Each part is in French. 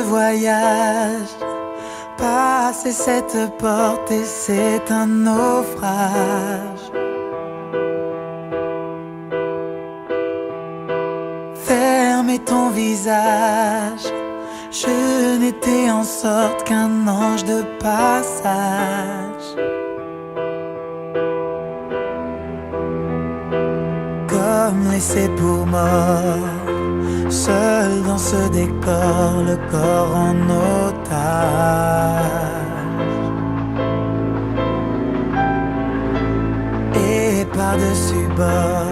voyage. Passer cette porte et c'est un naufrage. Fermer ton visage, je n'étais en sorte qu'un ange de passage. Comme laissé pour mort, seul dans ce décor, le corps en otage. Et par-dessus bord,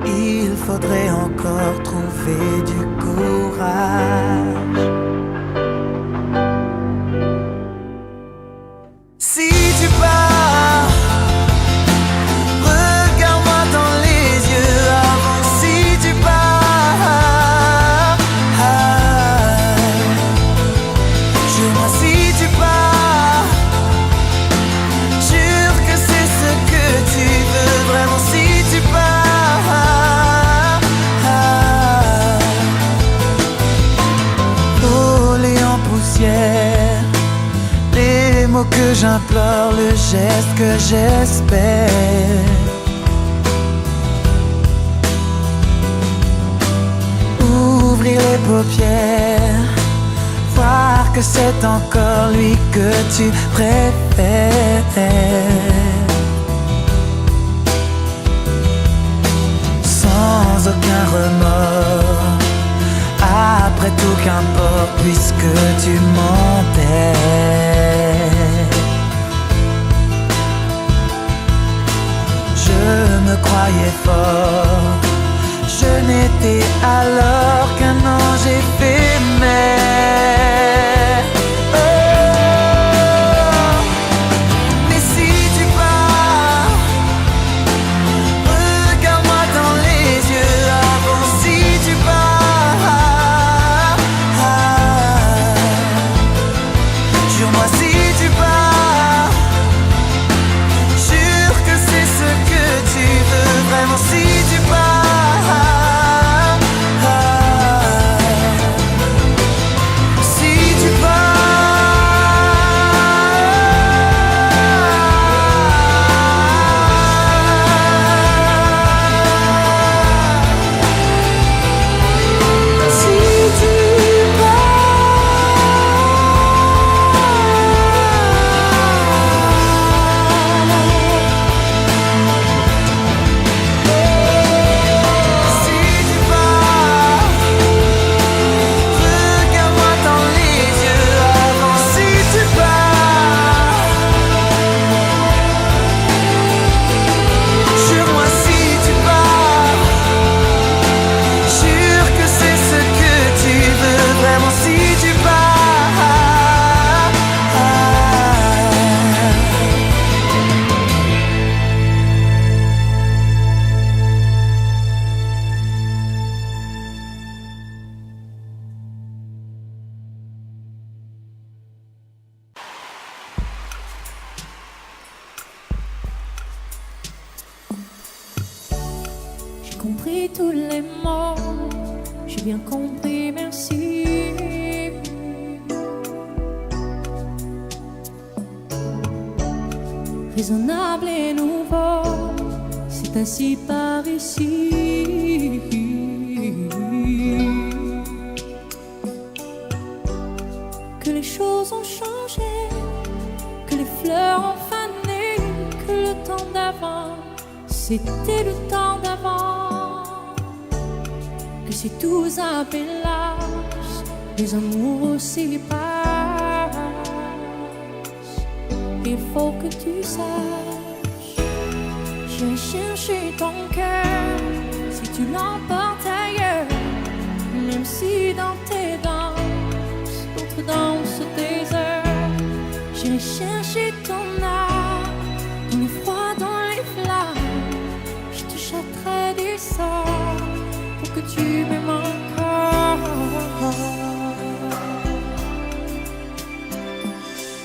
il faudrait encore trouver du courage. Si tu pars, regarde-moi dans les yeux avant. Si tu pars, jure-moi si tu pars, jure que c'est ce que tu veux vraiment. Si tu pars, volé en poussière, les mots que j'implore, le geste que j'espère. Ouvrir les paupières, voir que c'est encore lui que tu préfères. Sans aucun remords, après tout qu'importe puisque tu mentais. Je me croyais fort, je n'étais alors qu'un ange éphémère. Oh. Mais si tu pars, regarde-moi dans les yeux avant. Si tu pars, jure-moi si tu pars, jure que c'est ce que tu veux vraiment. Si tu pars, si tu pars, si tu J'ai compris tous les mots, j'ai bien compris, merci. Raisonnable et nouveau, c'est ainsi par ici. Que les choses ont changé, que les fleurs ont fané, que le temps d'avant, c'était le temps d'avant. Que si tous avaient l'âge, les amours aussi passent. Il faut que tu saches, j'ai cherché ton cœur. Si tu l'emportes ailleurs, même si dans tes danses, d'autres dansent des heures. J'ai cherché ton âme, dans le froid, dans les flammes. Je te jetterai des sorts pour que tu m'aimes encore.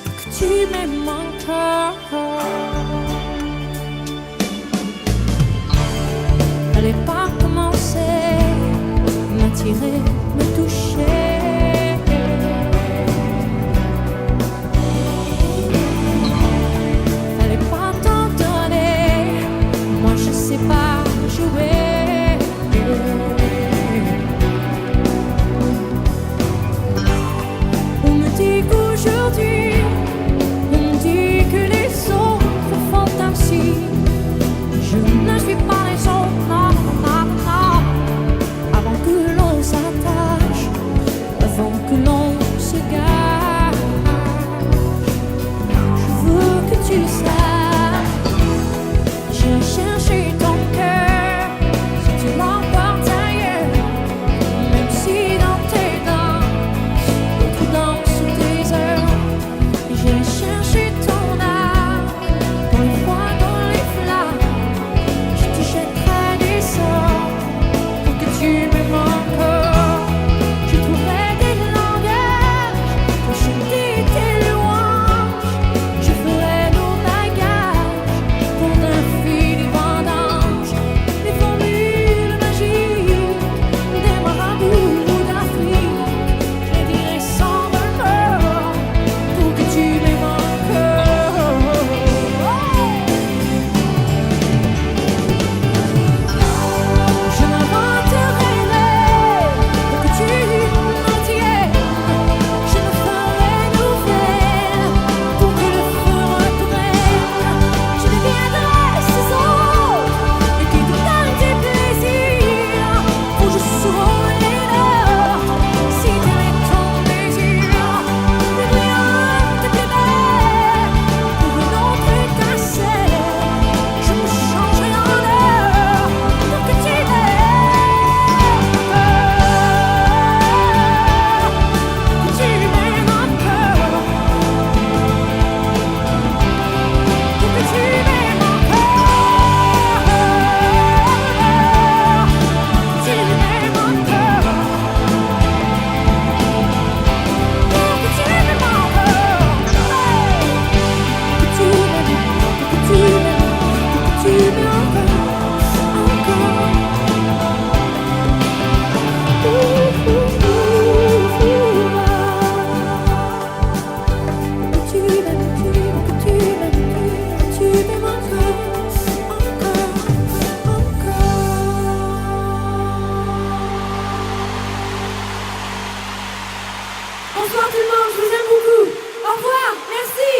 Pour que tu m'aimes encore. Fallait pas commencer, m'attirer, me toucher. J'ai cherché ton cœur, si tu l'emportes ailleurs, même si dans tes danses, d'autres dansent tes heures. J'ai cherché ton âme, dans le froid, dans les flammes, je te jetterai des sorts pour que tu m'aimes encore. Je trouverai des langages pour chanter tes louanges, je ferai nos bagages pour d'infinis vendanges, des formules magiques, des marabouts d'Afrique, je les dirai sans remords pour que tu m'aimes encore. Je m'inventerai pour que tu m'attiennes, je me ferai nouvelle pour que le feu reprenne. Je deviendrai ces autres et qui te donnent tes plaisirs, pour que je sois les leurs, si tel est ton désir. Le brillant de tes lèvres pour une autre étincelle, je me changerai en heure pour que tu m'aimes encore, pour que tu m'aimes encore, pour que tu m'aimes encore, pour que tu m'aimes encore, pour que tu m'aimes, pour que tu m'aimes, pour que tu m'aimes encore. Bonsoir tout le monde, je vous aime beaucoup. Au revoir, merci.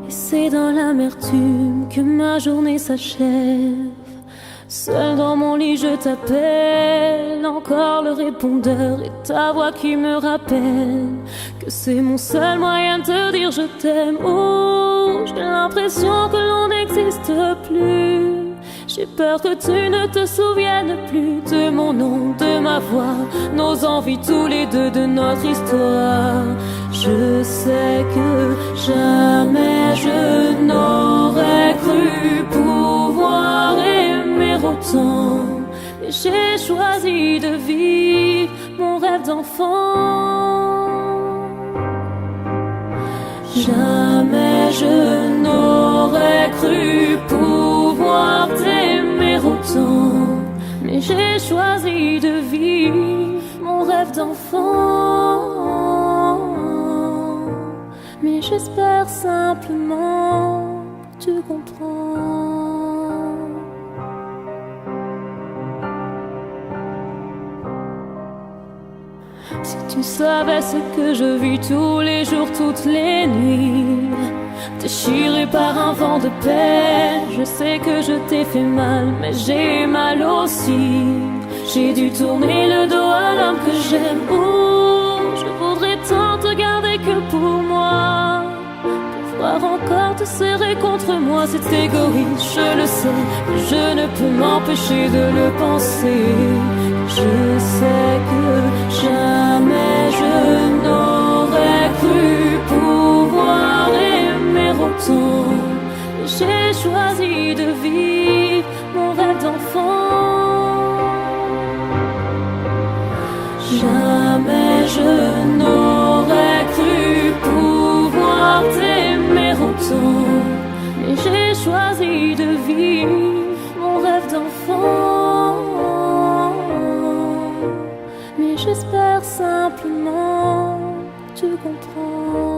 Et c'est dans l'amertume que ma journée s'achève. Seul dans mon lit je t'appelle, encore le répondeur et ta voix qui me rappelle que c'est mon seul moyen de te dire je t'aime. Oh, j'ai l'impression que l'on n'existe plus. J'ai peur que tu ne te souviennes plus de mon nom, de ma voix, nos envies tous les deux, de notre histoire. Je sais que jamais je n'aurais cru pouvoir aimer autant, mais j'ai choisi de vivre mon rêve d'enfant. Jamais je n'aurais cru pouvoir t'aimer autant, mais j'ai choisi de vivre mon rêve d'enfant. Mais j'espère simplement que tu comprends. Si tu savais ce que je vis tous les jours, toutes les nuits, déchiré par un vent de paix. Je sais que je t'ai fait mal, mais j'ai mal aussi. J'ai dû tourner le dos à l'homme que j'aime. Oh, je voudrais tant te garder que pour moi. croire encore te serrer contre moi, c'est égoïste, je le sais, mais je ne peux m'empêcher de le penser. Je sais que jamais je n'aurais cru pouvoir aimer autant. J'ai choisi de vivre mon rêve d'enfant. Jamais je n'aurais cru pouvoir t'aimer autant. Mais j'ai choisi de vivre mon rêve d'enfant. Mais j'espère simplement que tu comprends.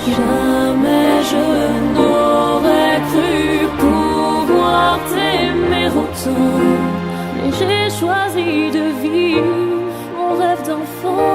Jamais je n'aurais cru pouvoir t'aimer autant. Mais j'ai choisi de vivre mon rêve d'enfant.